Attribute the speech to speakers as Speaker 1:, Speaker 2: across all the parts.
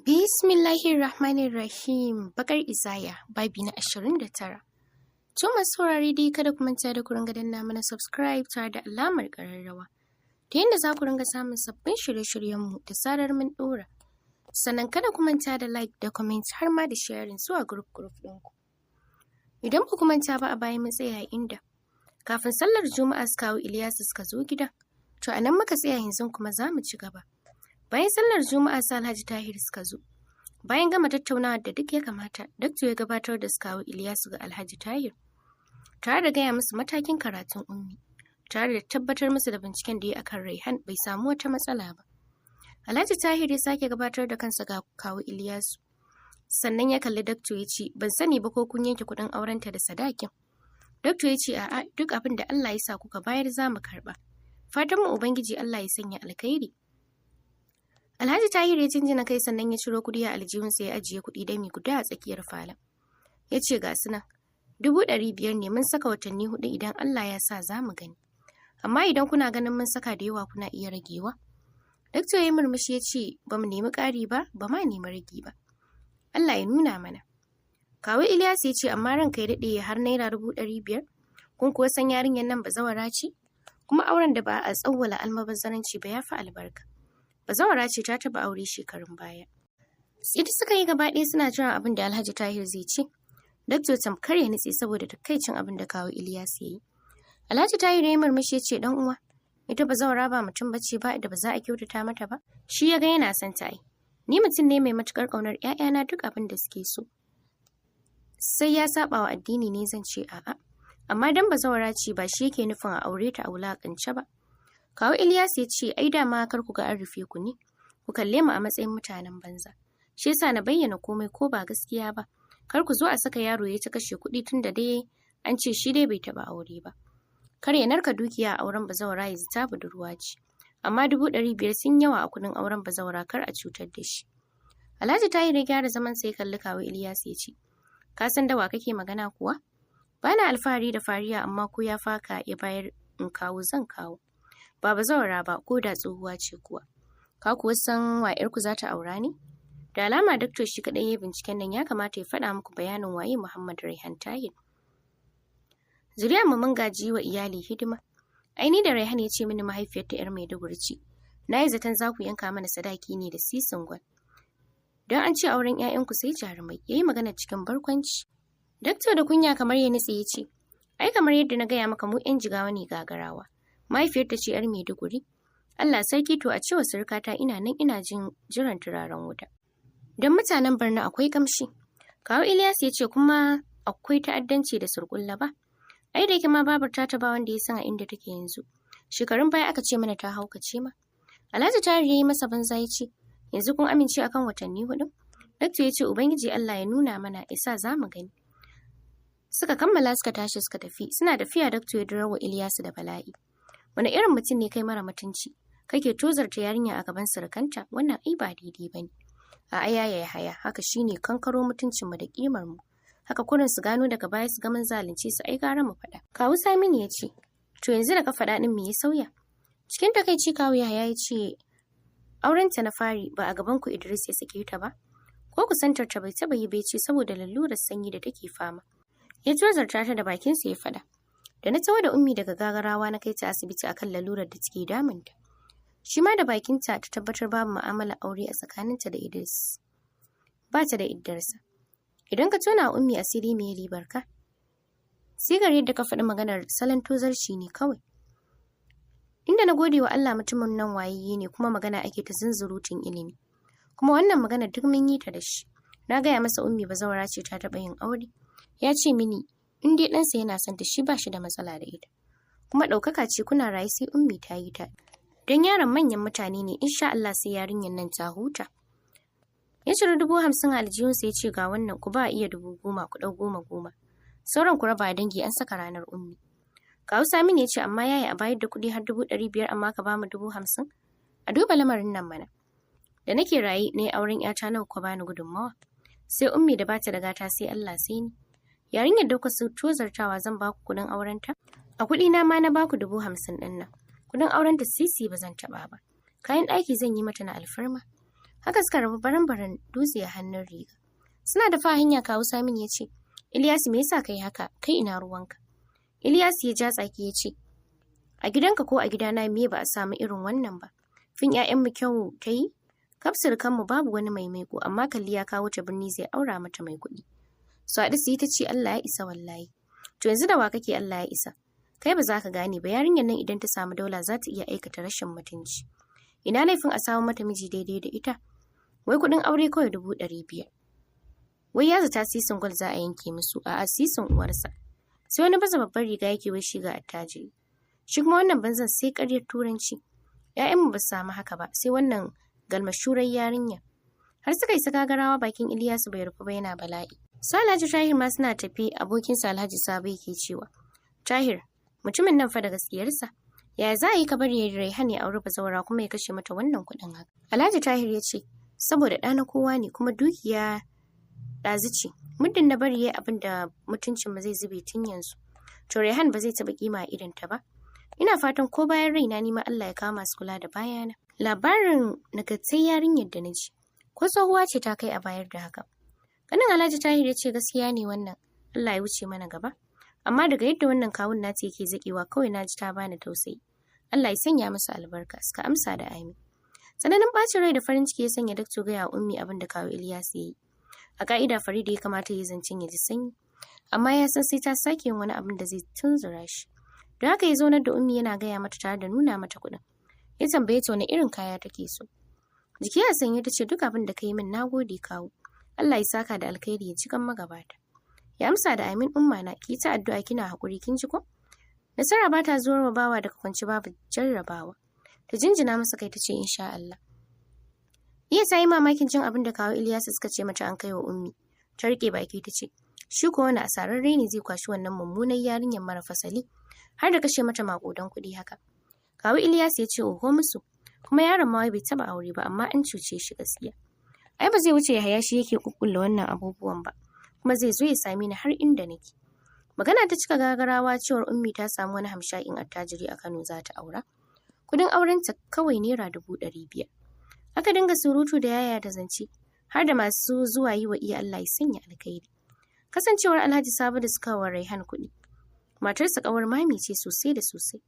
Speaker 1: Bismillahirrahmanirrahim. Bakar Izaya, babi na 29. To masu saurare dai kada ku manta da ku ringa danna mana subscribe tare da alamar ƙararrawa. Ta yadda za ku ringa samun sabbin shirye-shiryenmu da zarar mun ɗora. Sannan kada ku manta da like da comment har ma da sharing zuwa group ɗinku. Idan ba ku manta ba a baya mun tsaya inda kafin sallar Juma'a su kawo Ilyasu suka zo gida. To a nan muka tsaya yanzu kuma za mu ci gaba. Bayan sallar Juma'a sa Alhaji Tahir suka zo. Bayan gama tattaunawa da duk ya kamata, Dakto ya gabatar da su kawo Ilyasu ga Alhaji Tahir. Tare da gaya musu matakin karatun Ummi, tare da tabbatar musu da binciken da ya akan Raihan bai samu wata matsala ba. Alhaji Tahir ya sake gabatar da kansa ga kawo Ilyasu. Sannan ya kalli Dakto ya ce, "Ban sani ba ko kun yanke kuɗin aurenta da sadakin." Dakto ya ce, "A'a, duk abin da Allah ya sa kuka bayar za mu karɓa. Fatan mu Ubangiji Allah ya sanya alkhairi." Alhaji Tahir ya jinjina kai sannan ya ciro kuɗi a aljihunsa ya ajiye kuɗi dami guda a tsakiyar falon. Ya ce ga su nan, 500 ne mun saka watanni 4 idan Allah ya sa za mu gani. Amma idan kuna ganin mun saka da yawa kuna iya ragewa. Dakto ya murmushi ya ce ba mu nemi ƙari ba, ba ma nemi ragi ba. Allah ya nuna mana. Kawu Ilyas ya ce amma ranka ya daɗe har naira 500,000? Kun kuwa san yarinyar nan bazawara ce? Kuma auren da ba a tsawwala almubazzaranci ba ya fi albarka. Bazawara ce ta taba aure shekarun baya. Ita suka yi gaba ɗaya suna jiran abin da Alhaji Tahir zai ce. Dakto tamkar ya nutse saboda takaicin abin da kawo Ilyas ya yi. Alhaji Tahir ya yi murmushi ya ce dan uwa, ita bazawara ba mutum bace ba da ba za a kyautata mata ba. Shi ya ga yana son ta yi. Ni mutum ne mai matukar ƙaunar ƴaƴana duk abin da suke so. Sai ya saba wa addini ne zan ce a'a. Amma dan bazawara ce ba shi yake nufin a aure ta a wulakance ba. Kawu Ilyas ya ce, "Ai dama kar ku ga an rufe ku ne, ku kalle mu a matsayin mutanen banza. Shi yasa na bayyana komai ko ba gaskiya ba. Kar ku zo a saka yaro ya ta kashe kuɗi tun da dai an ce shi dai bai taɓa aure ba. Kar ya narka dukiya a auren bazawara ya zita budurwa ce. Amma 500,000 sun yawa a kuɗin auren bazawara kar a cutar da shi." Alhaji Tahir ya gyara zaman sai kalli kawu Ilyas ya ce, "Ka san da wa kake magana kuwa? Bana alfahari da fariya amma ko ya faka ya bayar in kawo zan kawo. Ba bazawara ba ko da tsohuwa ce kuwa. Ka kuwa san wa ƴarku za ta aura ne?" Da alama Dakto shi kaɗai ya binciken nan ya kamata ya faɗa muku bayanin waye Muhammad Raihan Tahir. Zuriyar mu mun gaji wa iyali hidima. Aini da Raihan ya ce mini mahaifiyarta ƴar Maiduguri ce. Na yi zaton za ku yanka mana sadaki ne da sisin gwal. Don an ce auren ƴaƴanku sai jarumai, ya yi magana cikin barkwanci. Dakto da kunya kamar ya nutse ya ce, "Ai kamar yadda na gaya maka mu ƴan Jigawa ne gagarawa. Mahaifiyarta ce 'yar Maiduguri. Allah sarki to a cewa surukata ina nan ina jiran turaren wuta. Don mutanen Borno akwai kamshi." Kawu Ilyas ya ce kuma akwai ta'addanci da surkulla ba. Ai da yake ma babar ta ba wanda ya san a inda take yanzu. Shekarun baya aka ce mana ta haukace ma. Alhaji Tahir ya yi masa banza ya ce, "Yanzu kun amince akan watanni 4?" Dakto ya ce, "Ubangiji Allah ya nuna mana isa za mu gani." Suka kammala suka tashi suka tafi. Suna tafiya Dakto ya dirawa Ilyasu da bala'i. Wani irin mutum ne kai mara mutunci? Kake tozarta yarinya a gaban surukanta? Wannan ai ba daidai bane. A aya ya haya, haka shine kankaro mutuncin mu da kimar mu. Haka kurin su gano daga baya su ga mun zalunce su ai gara mu faɗa. Kawu Saminu ya ce, "To yanzu da ka faɗa din me ya sauya?" Cikin takaici kawu Yahaya ya ce, "Aurenta na fari ba a gaban ku Idris ya sake ta ba? Ko kusantar ta bai taɓa yi bai ce saboda lalurar sanyi da take fama." Ya tozarta ta da bakinsa ya faɗa. Da na tawo da Ummi daga gagarawa na kai ta asibiti akan lalurar da take damunta. Shi ma da bakinta ta tabbatar babu mu'amala aure a tsakaninta da Idris. Ba ta da iddarsa. Idan ka tona Ummi asiri me ribar ka? Sigar yadda ka faɗi maganar salon tozarci ne kawai. Inda na gode wa Allah mutumin nan wayayye ne kuma magana ake ta zunzurutun ilimi. Kuma wannan magana duk mun yi ta da shi. Na gaya masa Ummi bazawara ce ta taɓa yin aure. Ya ce mini in dai ɗansa yana son ta shi ba shi da matsala da ita. Kuma ɗaukaka ce kuna rayu sai Ummi ta yi ta. Don yaron manyan mutane ne insha Allah sai yarinyar nan ta huta. Ya ciro 50,000 a aljihunsa ya ce ga wannan ku ba iya 10,000 ku ɗau 10,000. Sauran ku raba dangi an saka ranar Ummi. Kawu Saminu ya ce amma yaya a bayar da kuɗi har 500,000 amma ka bamu 50,000? A duba lamarin nan mana. Da nake raye na yi auren ƴata nawa ku bani gudunmawa. Sai Ummi da bata da gata sai Allah sai ni. Yarinyar da kuka tozartawa zan baku kuɗin aurenta? A kuɗi na ma na baku 50,000 ɗin nan. Kuɗin aurenta sisi ba zan taɓa ba. Kayan ɗaki zan yi mata na alfarma. Haka suka rabu baran-baran dutse a hannun riga. Suna da fa hanya kawu Saminu ya ce, Ilyasu me yasa kai haka? Kai ina ruwanka? Ilyasu ya ja tsaki ya ce, a gidanka ko a gidana me ba a samu irin wannan ba. Fin ƴaƴanmu kyau ta yi? Kafsir kanmu babu wani mai maiko amma kalli ya kawo ta birni zai aura mata mai kuɗi. Su haɗu su yi ta ce Allah ya isa wallahi. To yanzu da wa kake Allah ya isa? Kai ba za ka gane ba yarinyar nan idan ta samu daula za ta iya aikata rashin mutunci. Ina laifin a samu mata miji daidai da ita? Wai kuɗin aure kawai 500. Wai ya zata sisin gwal za a yanke musu, a'a sisin uwarsa. Sai wani baza babbar riga yake wai shi ga attajiri. Shi kuma wannan banzan sai ƙaryar turanci. ‘Ya'yanmu ba su samu haka ba, sai wannan galmashurar yarinya. Har suka isa gagarawa bakin Ilyasu bai rufu ba yana bala'i. Su Alhaji Tahir ma suna tafi abokinsa Alhaji Sabo yake cewa, Tahir, mutumin nan fa da gaskiyarsa. Yaya za a yi ka bari ya Raihan ya auri bazawara kuma ya kashe mata wannan kuɗin haka? Alhaji Tahir ya ce, saboda ɗa na kowa ne kuma dukiya ɗazu ce. Muddin na bari ya abin da mutuncin mu zai zube tun yanzu. To Raihan ba zai taɓa kima a idonta ba. Ina fatan ko bayan raina ni ma Allah ya kawo masu kula da bayana. Labarin nagartar yarinyar da na ji. Ko tsohuwa ce ta kai a bayar da haka. Ganin Alhaji Tahir ya ce gaskiya ne wannan. Allah ya wuce mana gaba. Amma daga yadda wannan kawun nata yake zaƙewa kawai na ji ta bani tausayi. Allah ya sanya masa albarka. Suka amsa da amin. Tsananin ɓacin rai da farin ciki ya sanya Dakto gaya wa Ummi abin da kawo Ilyas ya yi. A ka'ida Farida ya kamata ya yi zancen ya ji sanyi. Amma ya san sai ta sake yin wani abin da zai tunzura shi. Da haka ya zaunar da Ummi yana gaya mata tare da nuna mata kuɗin. Ya tambaye ta wani irin kaya take so. Jiki a sanye ta ce duk abin da ka yi min nagode kawo. Allah ya saka da alkhairi ya ci kan magabata. Ya amsa da amin umma na ki ta addu'a kina haƙuri kin ji ko? Nasara ba ta zuwar wa bawa daga kwanci babu jarrabawa. Ta jinjina masa kai ta ce insha Allah. Iya ta yi mamakin jin abin da kawo Ilyasu suka ce mata an kai wa Ummi. Ta riƙe baki ta ce shi ko wani asararre ne zai kwashi wannan mummunar yarinyar mara fasali har da kashe mata maƙudan kuɗi haka. Kawu Ilyas ya ce oho musu, kuma yaron ma bai taɓa aure ba amma an cuce shi gaskiya. Ai ba zai wuce Yahaya shi yake kukkulla wannan abubuwan ba, kuma zai zo ya same ni har inda nake. Magana ta cika gagarawa cewar Ummi ta samu wani hamshakin attajiri a Kano za ta aura. Kudin aurenta kawai naira 500. Aka dinga surutu da yaya da zance, har da masu zuwa yi wa iya Allah ya sanya alkhairi. Kasancewar Alhaji Sabo da suka wa Raihan kuɗi. Matarsa ƙawar mami ce sosai da sosai.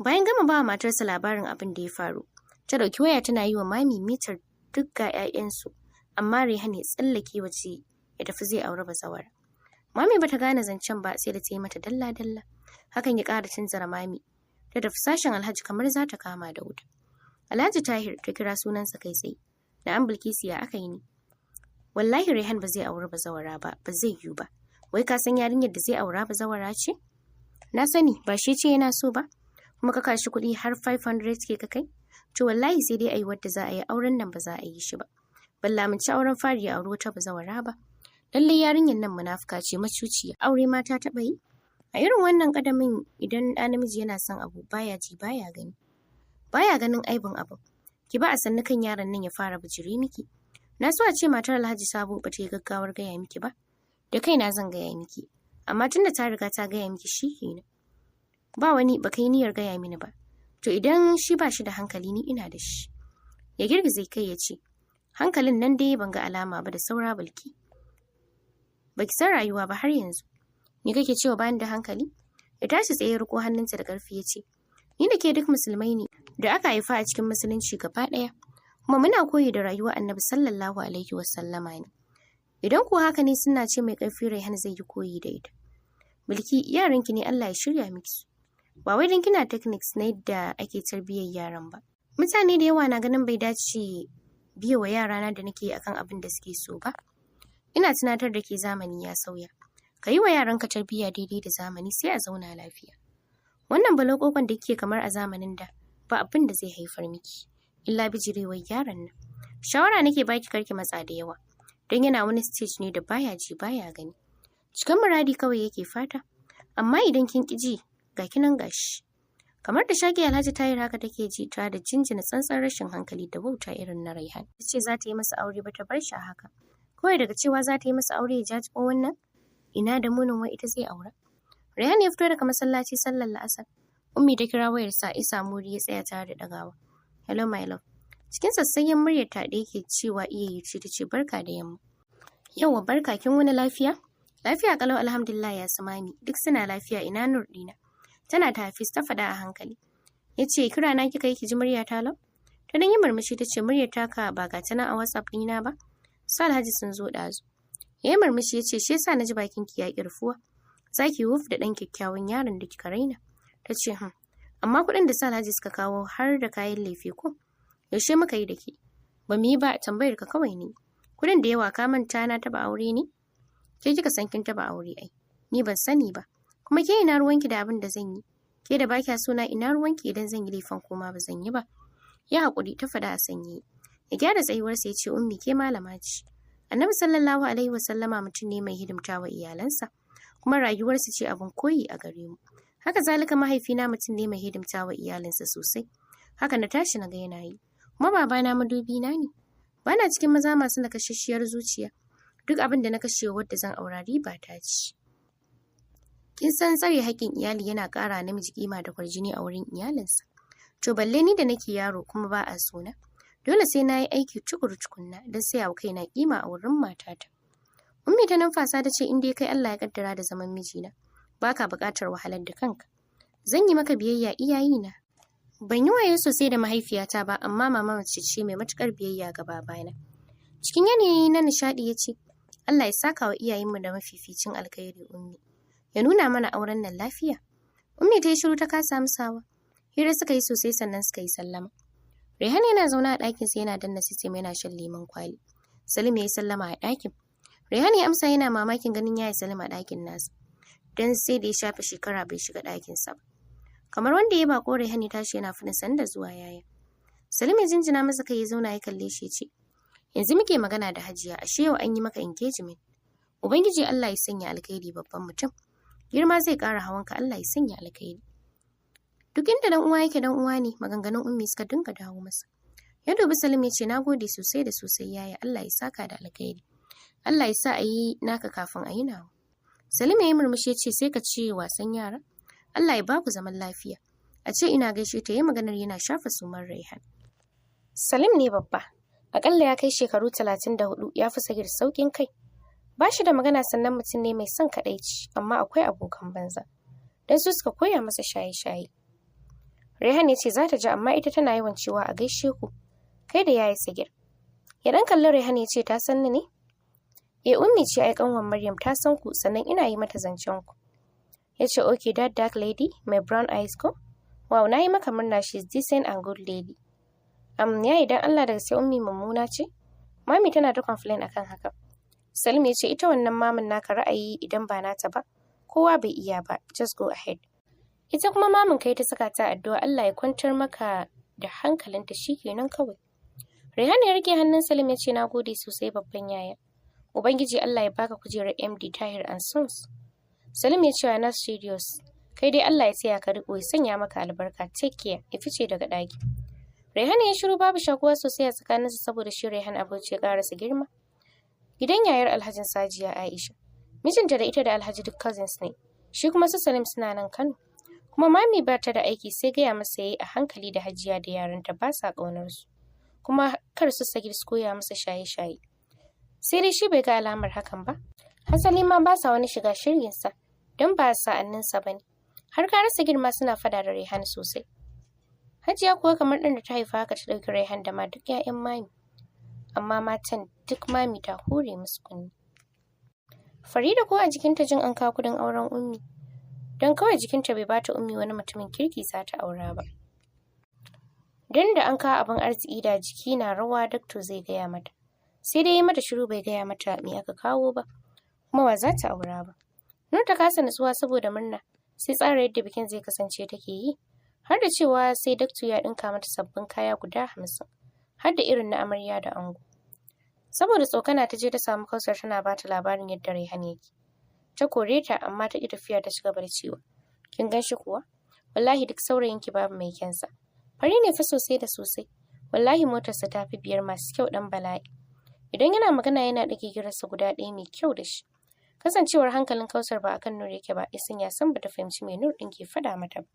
Speaker 1: Bayan gama ba matarsa labarin abin da ya faru, ta ɗauki waya tana yi wa mami mitar duk ga 'ya'yansu, amma Raihan ya tsallake waje ya tafi zai aure bazawara. Mami bata gane zancen ba sai da ta yi mata dalla-dalla. Hakan ya ƙara tunzura mami. Ta tafi sashen Alhaji kamar za ta kama da wuta. Alhaji Tahir ta kira sunansa kai tsaye. Na'am Bilkisu ya aka yi ne? Wallahi Raihan ba zai aure bazawara ba, ba zai yiwu ba. Wai ka san yarinyar da zai aura bazawara ce? Na sani, ba shi ce yana so ba. Kuma ka kashi kuɗi har 500 ke ka kai? To wallahi sai dai a yi wadda za a yi auren nan ba za a yi shi ba. Balla mun ci auren fari ya aure wata bazawara ba. Lallai yarinyar nan munafuka ce macuciya. Aure ma ta taɓa yi? A irin wannan ƙadamin idan ɗa namiji yana son abu baya ji baya gani. Baya ganin aibin abu. Ki ba a sannu kan yaron nan ya fara bijire miki. Na so a ce matar Alhaji Sabo ba ta yi gaggawar gaya miki ba. Da kaina zan gaya miki. Amma tunda ta riga ta gaya miki shi kenan. Ba wani ba kai niyyar gaya mini ba. To idan shi ba shi da hankali ni ina da shi. Ya girgiza kai ya ce, hankalin nan dai ban ga alama ba da saura Bilki. Baki san rayuwa ba har yanzu. Ni kake cewa bani da hankali? Ya tashi tsaye riko hannunta da ƙarfi ya ce, ni da ke duk musulmai ne da aka haifa a cikin musulunci gaba ɗaya. Kuma muna koyi da rayuwar Annabi sallallahu alaihi wasallama ne. Idan kuwa haka ne suna ce mai ƙarfi Raihan zai yi koyi da ita. Bilki yaranki ne Allah ya shirya miki. Ba wai don kina techniques na yadda ake tarbiyyar yaran ba. Mutane da yawa na ganin bai dace biye wa yarana da nake akan abin da suke so ba. Ina tunatar da ke zamani ya sauya. Ka yi wa yaranka tarbiyya daidai da zamani sai a zauna lafiya. Wannan balokokon da kike kamar a zamanin da ba abin da zai haifar miki. Illa bijirewar yaron nan. Shawara nake baki karki matsa da yawa. Don yana wani stage ne da baya ji baya gani. Cikin muradi kawai yake fata. Amma idan kin ƙi ji ga kinan gashi. Kamar da shage Alhaji Tahir haka take ji ta da jinjina tsantsan rashin hankali da wauta irin na Raihan. Ta ce za ta yi masa aure ba ta bar shi a haka. Kawai daga cewa za ta yi masa aure ya jaji ko wannan? Ina da munin wai ita zai aura. Raihan ya fito daga masallaci sallar la'asar. Ummi ta kira wayar sa isa muri ya tsaya tare da dagawa. Hello my love. Cikin sassayyen muryar ta da yake cewa iya ce ta ce barka da yamma. Yauwa barka kin wani lafiya? Lafiya kalau alhamdulillah ya Mami, duk suna lafiya ina Nur ɗina. Tana ta Hafiz ta faɗa a hankali. Ya ce kira na kika yi ki ji murya ta lau? Ta dan yi murmushi ta ce muryar taka ba ga ta nan a WhatsApp ɗina ba. Su Alhaji sun zo ɗazu. Ya yi murmushi ya ce shi yasa na ji bakin ki ya ƙirfuwa. Za ki wuf da ɗan kyakkyawan yaron da kika raina. Ta ce amma kuɗin da su Alhaji suka kawo har da kayan lefe ko? Yaushe muka yi da ke? Ba mu yi ba tambayar ka kawai ne. Kuɗin da yawa ka manta na taɓa aure ne? Ke kika san kin taɓa aure ai. Ni ban sani ba. Kuma ke ina ruwanki da abin da zan yi? Ke da ba kya so na ina ruwanki idan zan yi laifin ko ma ba zan yi ba? Ya haƙuri ta faɗa a sanye. Ya gyara tsayuwarsa ya ce ummi ke malama ce. Annabi sallallahu alaihi wasallama mutum ne mai hidimta wa iyalansa. Kuma rayuwarsa ce abin koyi a gare mu. Haka zalika mahaifina mutum ne mai hidimta wa iyalinsa sosai. Haka na tashi na ga yana yi. Kuma babana madubi na ne. Bana cikin maza masu nakashashshiyar zuciya. Duk abin da na kashe wadda zan aura riba ta ci. Kin san tsare haƙƙin iyali yana ƙara namiji kima da kwarjini a wurin iyalinsa. To balle ni da nake yaro kuma ba a sona. Dole sai na yi aiki tukuru tukunna don sai wa kaina kima a wurin matata. Ummi ta numfasa ta ce in dai kai Allah ya kaddara da zaman mijina. Baka buƙatar wahalar da kanka. Zan yi maka biyayya iyayena. Ban yi waye sosai da mahaifiyata ba amma mama mace ce mai matuƙar biyayya ga babana. Cikin yanayi na nishaɗi ya ce Allah ya saka wa iyayenmu da mafificin alkhairi ummi. Ya nuna mana auren nan lafiya. Ummi ta yi shiru ta kasa amsawa. Hira suka yi sosai sannan suka yi sallama. Rehan yana zaune a ɗakinsa yana danna sistem yana shan lemon kwali. Salim ya yi sallama a ɗakin. Rehan ya amsa yana mamakin ganin ya yi Salim a ɗakin nasa. Don sai da ya shafe shekara bai shiga ɗakinsa ba. Kamar wanda ya bako Rehan ya tashi yana fina sanda zuwa yaya. Salim ya jinjina masa kai ya zauna ya kalle shi ya ce yanzu muke magana da Hajiya ashe yau an yi maka engagement. Ubangiji Allah ya sanya alkhairi babban mutum. Girma zai ƙara hawanka Allah ya sanya alkhairi. Duk inda dan uwa yake dan uwa ne maganganun ummi suka dinga dawo masa. Ya dubi Salim ya ce nagode sosai da sosai yaya Allah ya saka da alkhairi. Allah ya sa a yi naka kafin a yi nawa. Salim ya yi murmushi ya ce sai ka ce wasan yara. Allah ya baku zaman lafiya. A ce ina gaishe ta yi maganar yana shafa sumar Raihan. Salim ne babba. Akalla ya kai shekaru 34 ya fi Sagir saukin kai. Ba shi da magana sannan mutum ne mai son kaɗaici amma akwai abokan banza. Dan su suka koya masa shaye-shaye. Rehan ya ce za ta ji amma ita tana yawan cewa a gaishe ku. Kai da yayi Sagir. Ya dan kalli Rehan ya ce ta san ni ne? Ummi ce ai kanwan Maryam ta san ku sannan ina yi mata zancen ku. Ya ce okay that dark lady my brown eyes ko? Wow na yi maka murna she's decent and good lady. Ya idan Allah daga sai ummi mummuna ce? Mami tana ta complain akan haka. Salim ya ce ita wannan mamin naka ra'ayi idan ba nata ba. Kowa bai iya ba, just go ahead. Ita kuma mamin kai ta saka ta addu'a Allah ya kwantar maka da hankalinta shikenan kawai. Rehan ya rike hannun Salim ya ce nagode sosai babban yaya. Ubangiji Allah ya baka kujerar MD Tahir and Sons. Salim ya ce wa na serious. Kai dai Allah ya tsaya ka riko ya sanya maka albarka. Take care. Ya fice daga ɗaki. Rehan ya shiru babu shakuwa sosai a tsakaninsu saboda shi Rehan abuci ya karasa girma. Gidan yayar Alhajin Sajiya Aisha. Mijinta da ita da Alhaji duk cousins ne. Shi kuma su Salim suna nan Kano. Kuma mami ba ta da aiki sai gaya masa yayi a hankali da Hajiya da yaranta ba sa ƙaunar su. Kuma kar su Sagir su koya masa shaye-shaye. Sai dai shi bai ga alamar hakan ba. Hasali ma ba sa wani shiga shirginsa don ba sa'anninsa ba ne. Har ka rasa girma suna fada da Rehan sosai. Hajiya kuwa kamar ɗan da ta haifa haka ta ɗauki Rehan da ma duk 'ya'yan mami. Amma matan duk mami ta hure musu kunni. Farida ko a jikinta jin an kawo kuɗin auren ummi. Don kawai jikinta bai bata ummi wani mutumin kirki za ta aura ba. Don da an kawo abin arziki da jiki na rawa dakto zai gaya mata. Sai dai ya mata shiru bai gaya mata me aka kawo ba. Kuma wa za ta aura ba. Nur ta kasa nutsuwa saboda murna. Sai tsara yadda bikin zai kasance take yi. Har da cewa sai dakto ya ɗinka mata sabbin kaya guda 50. Har da irin na amarya da ango. Saboda tsokana ta je ta samu Kausar tana ba ta labarin yadda Raihan yake. Ta kore ta amma ta ƙi tafiya ta shiga barciwa. Kin gan shi kuwa? Wallahi duk saurayinki babu mai kyansa. Fari ne fa sosai da sosai. Wallahi motarsa ta fi 5 masu kyau ɗan bala'i. Idan yana magana yana ɗage girarsa guda ɗaya mai kyau da shi. Kasancewar hankalin Kausar ba akan Nur yake ba, isin ya san bata fahimci me Nur ɗin ke faɗa mata ba.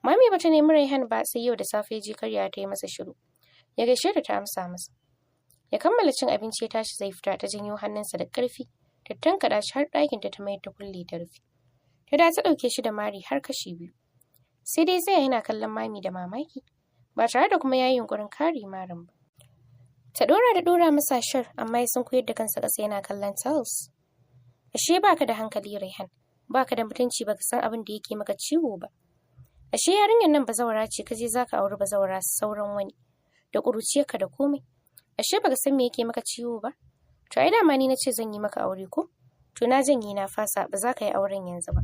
Speaker 1: Mami bata nemi Raihan ba sai yau da safe ji karya ta yi masa shiru. Ya gaishe da ta amsa masa. Ya kammala cin abinci ya tashi zai fita ta janyo hannunsa da ƙarfi ta tankaɗa shi har ɗakinta ta mayar ta kulle ta rufe. Ta da ta ɗauke shi da mari har kashi biyu. Sai dai tsaya yana kallon mami da mamaki ba tare da kuma ya yi yunƙurin kare marin ba. Ta ɗora da ɗora masa shar amma ya sunkuyar da kansa ƙasa yana kallon tiles. Ashe baka da hankali Raihan, baka da mutunci baka san abin da yake maka ciwo ba. Ashe yarinyar nan bazawara ce kaje zaka auri bazawara sauran wani da ƙuruciyarka da komai. Ashe baka san me yake maka ciwo ba? To ai dama ni nace zan yi maka aure ko? To na janye na fasa ba za ka yi auren yanzu ba.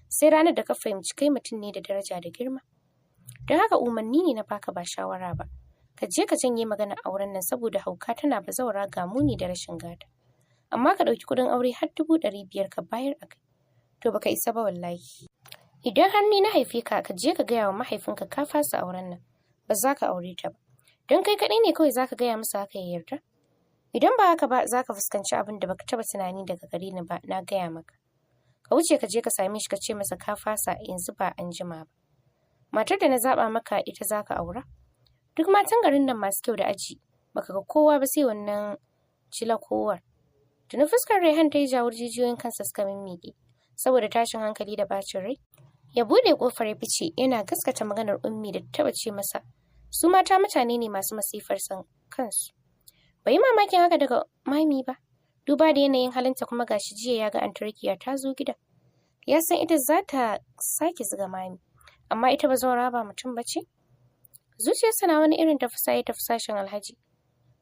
Speaker 1: Sai ranar da ka fahimci kai mutum ne da daraja da girma. Don haka umarni ne na baka ba shawara ba. Ka je ka janye maganar auren nan saboda hauka tana bazawara ga muni da rashin gata. Amma ka ɗauki kuɗin aure har 500 ka bayar a kai. To baka isa ba wallahi. Idan har ni na haife ka ka je ka gaya wa mahaifinka ka fasa auren nan. Ba za ka aure ta ba. Don kai kaɗai ne kawai za ka gaya masa haka ya yarda. Idan ba haka ba za ka fuskanci abin da baka taɓa tunani daga gare ni ba na gaya maka. Ka wuce ka je ka same shi ka ce masa ka fasa yanzu ba an jima ba. Matar da na zaɓa maka ita za ka aura. Duk matan garin nan masu kyau da aji baka ga kowa ba sai wannan cilakowar. Tuni fuskar Raihan ta yi jawur jijiyoyin kansa suka mimmiƙe saboda tashin hankali da bacin rai. Ya buɗe ƙofar ya fice yana gaskata maganar Ummi da taɓa ce masa su mata mutane ne masu masifar san kansu. Bai yi mamakin haka daga mami ba, duba da yanayin halinta kuma gashi jiya ya ga Antarkiya ta zo gida. Ya san ita za ta sake zuga mami, amma ita ba zaura ba mutum ba ce. Zuciyarsa na wani irin tafasa ya tafi sashen Alhaji.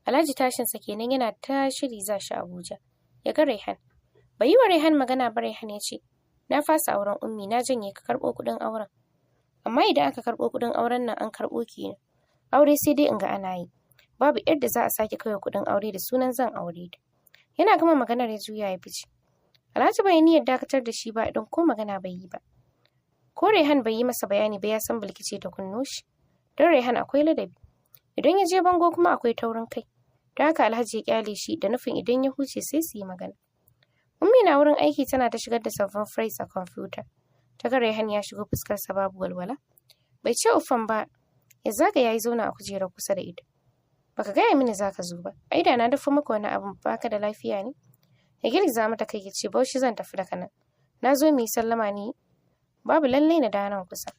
Speaker 1: Alhaji tashinsa kenan yana ta shiri za shi Abuja. Ya ga Raihan. Bai yi wa Raihan magana ba. Raihan ya ce, na fasa auren Ummi na janye ka karɓo kuɗin auren. Amma idan aka karɓo kuɗin auren nan an karɓo kenan. Aure sai dai in ga ana yi. Babu yadda za a sake kawai kuɗin aure da sunan zan aure ta. Yana gama maganar ya juya ya fice. Alhaji bai niyyar dakatar da shi ba idan ko magana bai yi ba. Ko Raihan bai yi masa bayani ba ya san Bilki ce ta kunno shi. Don Raihan akwai ladabi. Idan ya je bango kuma akwai taurin kai. Don haka Alhaji ya kyale shi da nufin idan ya huce sai su yi magana. Ummi na wurin aiki tana ta shigar da sabbin phrase a kwamfuta. Ta ga Raihan ya shigo fuskarsa babu walwala. Bai ce ufan ba, ya zaga ya yi zauna a kujerar kusa da ita. Baka gaya mini za ka zo ba, ai da na dafa maka wani abin baka da lafiya ne? Ya girgiza mata kai ya ce Bauchi zan tafi daga nan. Na zo mu yi sallama ne, babu lallai na da nan kusa.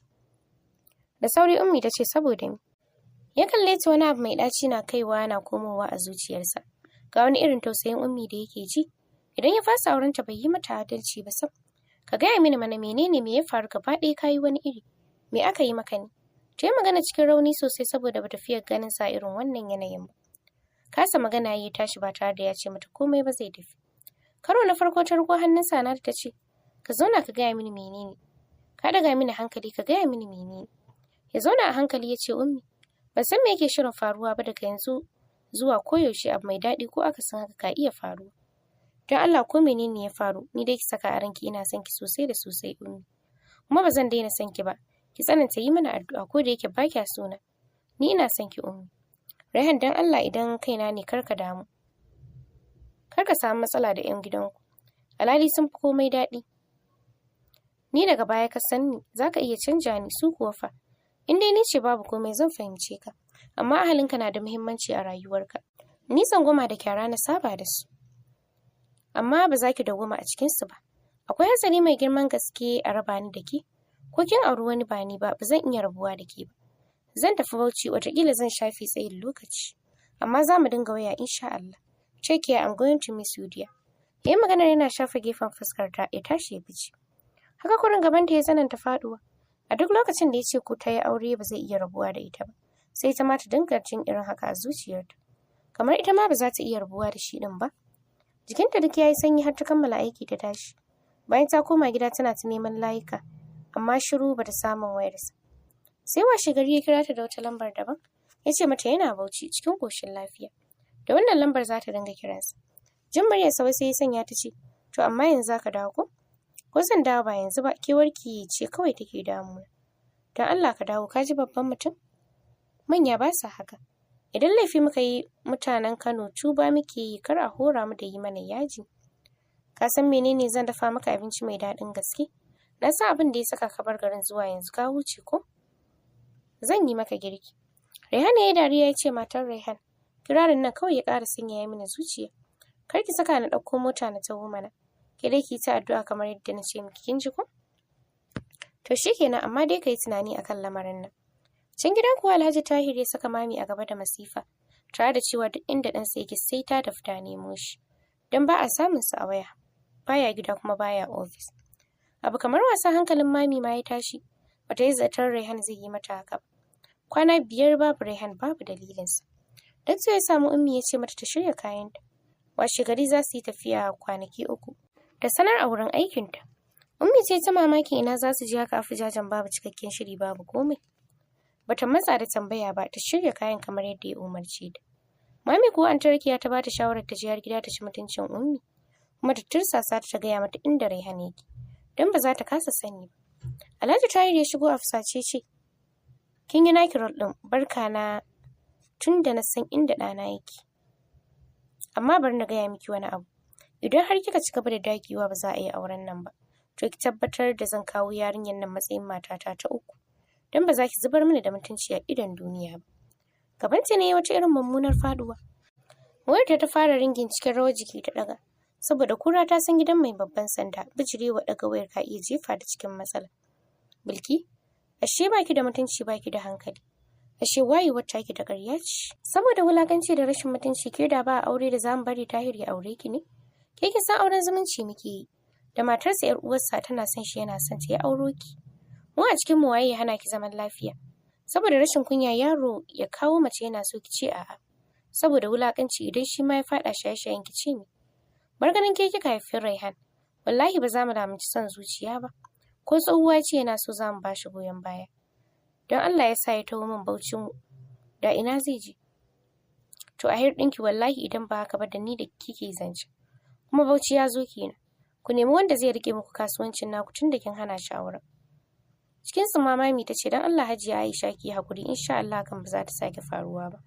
Speaker 1: Da sauri Ummi ta ce saboda ni. Ya kalle ta wani abu mai ɗaci na kaiwa na komowa a zuciyarsa. Ga wani irin tausayin Ummi da yake ji. Idan ya fasa aurenta bai yi mata adalci ba sam. Ka gaya mini mana menene me ya faru gaba ɗaya kayi wani iri. Me aka yi maka ne? Ta yi magana cikin rauni sosai saboda bata fiye ganin sa irin wannan yanayin ba. Kasa magana ya tashi ba tare da ya ce mata komai ba zai tafi. Karo na farko ta riko hannunsa na ta ce, ka zauna ka gaya mini menene. Ka daga mini hankali ka gaya mini menene. Ya zauna a hankali ya ce Ummi, ban san me yake shirin faruwa ba daga yanzu zuwa koyaushe abu mai daɗi ko akasin haka ka iya faruwa. Don Allah ko menene ya faru, ni dai ki saka a ranki ina son ki sosai da sosai Ummi. Kuma ba zan daina son ki ba. Ki tsananta yi mana addu'a ko da yake ba kya sona. Ni ina son ki Ummi. Raihan dan Allah idan kaina ne karka damu. Karka samu matsala da 'yan gidanku. Alhali sun fi komai daɗi. Ni daga baya ka san ni, za ka iya canja ni su kuwa fa. In dai ni ce babu komai zan fahimce ka. Amma ahalinka na da muhimmanci a rayuwarka. Ni tsangwama da kyara na saba da su. Amma ba za ki dawwama a cikinsu ba. Akwai hatsari mai girman gaske a raba ni da ke. Ko kin auri wani ba ni ba, ba zan iya rabuwa da ke ba. Zan tafi Bauchi, wataƙila zan shafe tsayin lokaci. Amma za mu dinga waya insha Allah. Take care, I'm going to miss you dear. Yayi maganar yana shafa gefen fuskar ta, ya tashi ya fice. Haka kurin gaban ta ya tsananta faduwa. A duk lokacin da ya ce ko ta yi aure ba zai iya rabuwa da ita ba. Sai ta ma ta dinga jin irin haka a zuciyarta. Kamar ita ma ba za ta iya rabuwa da shi din ba. Jikinta duk ya yi sanyi har ta kammala aiki ta tashi. Bayan ta koma gida tana ta neman layuka. Amma shiru bata samun wayarsa. Sai washe gari ya kira ta da wata lambar daban. Ya ce mata yana Bauchi cikin ƙoshin lafiya. Da wannan lambar za ta dinga kiransa. Jin muryarsa wai sai ya sanya ta ce, to amma yanzu za ka dawo ko? Ko zan dawo ba yanzu ba, kewarki ce kawai take damuna. Don Allah ka dawo, ka ji babban mutum? Manya ba sa haka. Idan laifi muka yi mutanen Kano tuba muke yi kar a hora mu da yi mana yaji. Ka san menene zan dafa maka abinci mai daɗin gaske? Na san abin da ya saka ka bar garin zuwa yanzu ka wuce ko? Zan yi maka girki. Raihan ya yi dariya ya ce matar Raihan, kirarin nan kawai ya ƙara sanyaya mini zuciya. Kar ki saka na ɗauko mota na taho mana. Ke dai ki ta addu'a kamar yadda na ce miki, kin ji ko? To shikenan, amma dai ka yi tunani akan lamarin nan. Can gidan kuwa Alhaji Tahir ya saka mami a gaba da masifa, tare da cewa duk inda ɗansa yake sai ta tafi ta nemo shi, don ba a samun sa a waya. Baya gida kuma baya ofis. Abu kamar wasa hankalin mami ma ya tashi, bata yi zaton Raihan zai yi mata haka ba. Kwana 5 babu Raihan, babu dalilinsa. Duk sai ya samu Ummi ya ce mata ta shirya kayanta. Washe gari za su yi tafiya kwanaki 3 da sanar a wurin aikinta. Ummi ce ta mamakin ina za su je haka a fujajen babu cikakken shiri babu komai. Bata matsa da tambaya ba, ta shirya kayan kamar yadda ya umarce ta. Mami kuwa Anty Rakiya ta bata shawarar ta je har gida ta ci mutuncin Ummi, kuma ta tursasa ta gaya mata inda Raihan yake, don ba za ta kasa sani ba. Alhaji Tahir ya shigo a fusace ce, kin yi naki rol ɗin, barka na tun da na san inda ɗana yake. Amma bari na gaya miki wani abu, idan har kika ci gaba da dagewa ba za a yi auren nan ba, to ki tabbatar da zan kawo yarinyar nan matsayin matata ta 3, don ba za ki zubar mini da mutunci a idon duniya ba. Gabanta ne wata irin mummunar faduwa. Wayarta ta fara ringin cikin rawar jiki ta ɗaga, saboda kura ta san gidan mai babban sanda, bijirewa ɗaga wayar ka iya jefa ta cikin matsala. Bilki, ashe baki da mutunci baki da hankali. Ashe wayewar taki da ƙarya ce. Saboda wulakanci da rashin mutunci ke da ba a aure da zamu bari Tahir ya aure ki ne? Ke ki san auren zumunci muke yi. Da matarsa 'yar uwarsa tana son shi yana son ta, ya auro ki. Mu a cikin mu waye ya hana ki zaman lafiya? Saboda rashin kunya yaro ya kawo mace yana so ki ce a'a. Saboda wulakanci idan shi ma ya faɗa shaye-shayen ki ce me? Bar ganin ke kika haifi Raihan. Wallahi ba za mu lamunci son zuciya ba. Ko tsohuwa ce yana so za mu ba shi goyon baya. Don Allah ya sa ya taho min Bauchin, da ina zai je? To a hir ɗinki wallahi idan ba haka ba da ni da kike zance. Kuma Bauchi ya zo kenan. Ku nemi wanda zai rike muku kasuwancin naku tun da kin hana shi auren. Cikin su mami ta ce don Allah Hajiya Aisha ki hakuri, insha Allah kan ba za ta sake faruwa ba.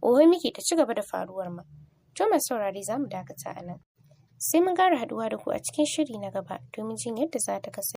Speaker 1: Oho miki ta ci gaba da faruwar ma. To mai saurare za mu dakata a nan. Sai mun ƙara haɗuwa da ku a cikin shiri na gaba domin jin yadda za ta kasance.